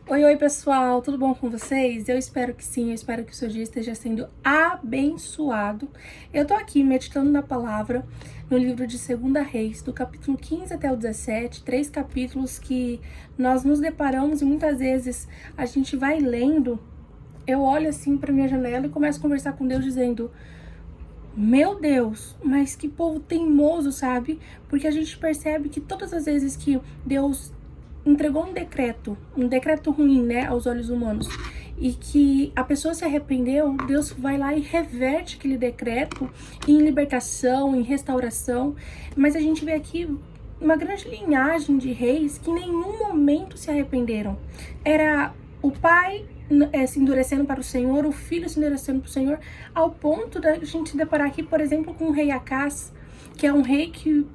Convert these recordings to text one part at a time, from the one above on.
Oi, pessoal, tudo bom com vocês? Eu espero que sim, eu espero que o seu dia esteja sendo abençoado. Eu tô aqui meditando na palavra no livro de 2 Reis, do capítulo 15 até o 17, 3 capítulos que nós nos deparamos e muitas vezes a gente vai lendo, eu olho assim pra minha janela e começo a conversar com Deus dizendo: meu Deus, mas que povo teimoso, sabe? Porque a gente percebe que todas as vezes que Deus entregou um decreto ruim, né, aos olhos humanos, e que a pessoa se arrependeu, Deus vai lá e reverte aquele decreto em libertação, em restauração. Mas a gente vê aqui uma grande linhagem de reis que em nenhum momento se arrependeram. Era o pai se endurecendo para o Senhor, o filho se endurecendo para o Senhor, ao ponto da gente se deparar aqui, por exemplo, com o rei Acás, que é um rei que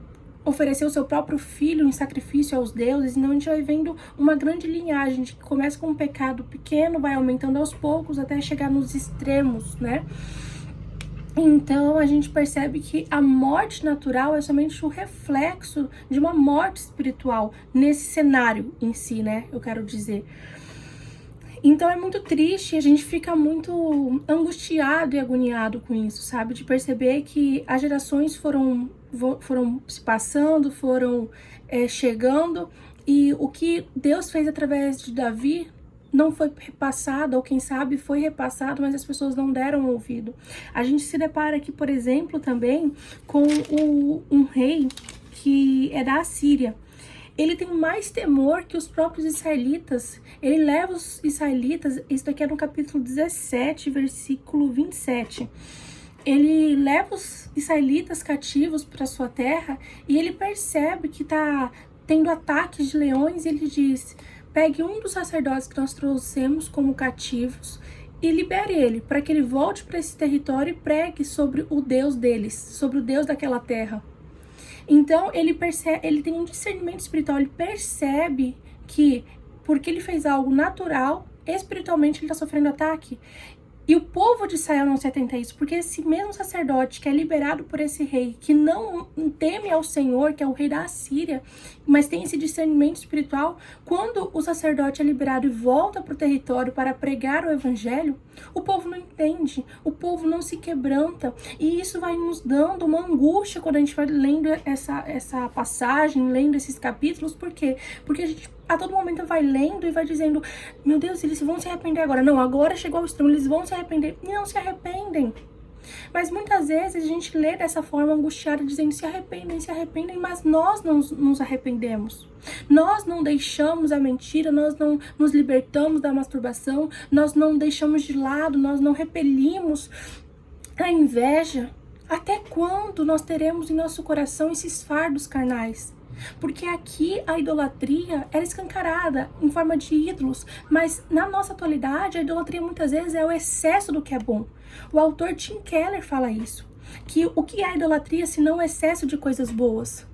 ofereceu seu próprio filho em sacrifício aos deuses. Então a gente vai vendo uma grande linhagem que começa com um pecado pequeno, vai aumentando aos poucos até chegar nos extremos, né? Então a gente percebe que a morte natural é somente o reflexo de uma morte espiritual nesse cenário em si, né? Eu quero dizer. Então é muito triste, a gente fica muito angustiado e agoniado com isso, sabe? De perceber que as gerações foram se passando, foram chegando, e o que Deus fez através de Davi não foi repassado, ou quem sabe foi repassado, mas as pessoas não deram ouvido. A gente se depara aqui, por exemplo, também com um rei que é da Assíria. Ele tem mais temor que os próprios israelitas. Ele leva os israelitas, isso aqui é no capítulo 17, versículo 27. Ele leva os israelitas cativos para sua terra e ele percebe que está tendo ataques de leões. E ele diz: pegue um dos sacerdotes que nós trouxemos como cativos e libere ele, para que ele volte para esse território e pregue sobre o Deus deles, sobre o Deus daquela terra. Então ele percebe, ele tem um discernimento espiritual, ele percebe que porque ele fez algo natural, espiritualmente ele está sofrendo ataque. E o povo de Israel não se atenta a isso, porque esse mesmo sacerdote que é liberado por esse rei, que não teme ao Senhor, que é o rei da Assíria, mas tem esse discernimento espiritual, quando o sacerdote é liberado e volta para o território para pregar o evangelho, o povo não entende, o povo não se quebranta, e isso vai nos dando uma angústia quando a gente vai lendo essa passagem, lendo esses capítulos. Por quê? Porque a gente a todo momento vai lendo e vai dizendo: meu Deus, eles vão se arrepender agora. Não, agora chegou ao extremo, eles vão se arrepender. E não se arrependem. Mas muitas vezes a gente lê dessa forma angustiada, dizendo: se arrependem, mas nós não nos arrependemos. Nós não deixamos a mentira, nós não nos libertamos da masturbação, nós não deixamos de lado, nós não repelimos a inveja. Até quando nós teremos em nosso coração esses fardos carnais? Porque aqui a idolatria era escancarada em forma de ídolos, mas na nossa atualidade a idolatria muitas vezes é o excesso do que é bom. O autor Tim Keller fala isso, que o que é a idolatria se não o excesso de coisas boas?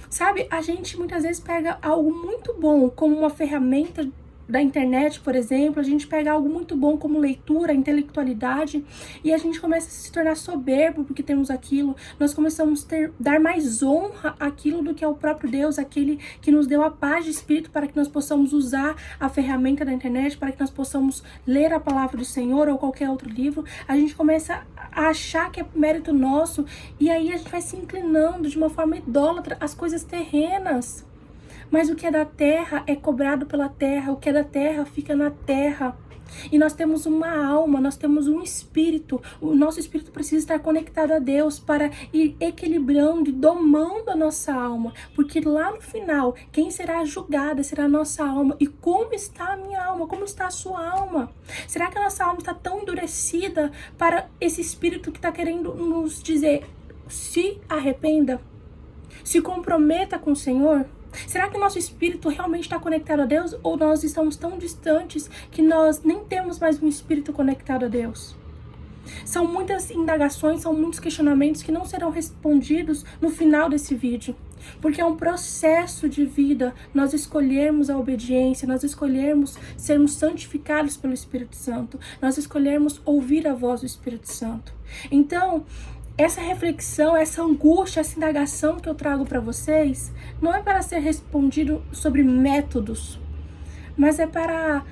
Sabe, a gente muitas vezes pega algo muito bom como uma ferramenta da internet, por exemplo, a gente pega algo muito bom como leitura, intelectualidade, e a gente começa a se tornar soberbo porque temos aquilo. Nós começamos a dar mais honra àquilo do que ao próprio Deus, aquele que nos deu a paz de espírito para que nós possamos usar a ferramenta da internet, para que nós possamos ler a palavra do Senhor ou qualquer outro livro. A gente começa a achar que é mérito nosso, e aí a gente vai se inclinando de uma forma idólatra às coisas terrenas. Mas o que é da terra é cobrado pela terra, o que é da terra fica na terra. E nós temos uma alma, nós temos um espírito. O nosso espírito precisa estar conectado a Deus para ir equilibrando e domando a nossa alma. Porque lá no final, quem será julgada será a nossa alma. E como está a minha alma? Como está a sua alma? Será que a nossa alma está tão endurecida para esse espírito que está querendo nos dizer: se arrependa, se comprometa com o Senhor? Será que o nosso espírito realmente está conectado a Deus, ou nós estamos tão distantes que nós nem temos mais um espírito conectado a Deus? São muitas indagações, são muitos questionamentos que não serão respondidos no final desse vídeo, porque é um processo de vida nós escolhermos a obediência, nós escolhermos sermos santificados pelo Espírito Santo, nós escolhermos ouvir a voz do Espírito Santo. Então, essa reflexão, essa angústia, essa indagação que eu trago para vocês, não é para ser respondido sobre métodos, mas é para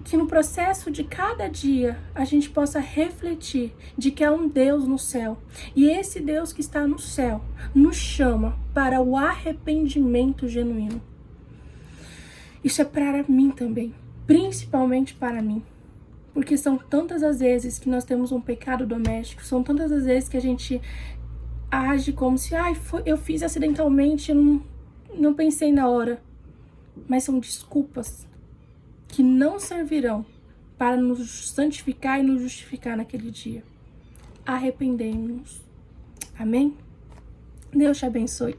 que no processo de cada dia a gente possa refletir de que há um Deus no céu. E esse Deus que está no céu nos chama para o arrependimento genuíno. Isso é para mim também, principalmente para mim. Porque são tantas as vezes que nós temos um pecado doméstico, são tantas as vezes que a gente age como se, eu fiz acidentalmente, eu não pensei na hora. Mas são desculpas que não servirão para nos santificar e nos justificar naquele dia. Arrependemos-nos. Amém? Deus te abençoe.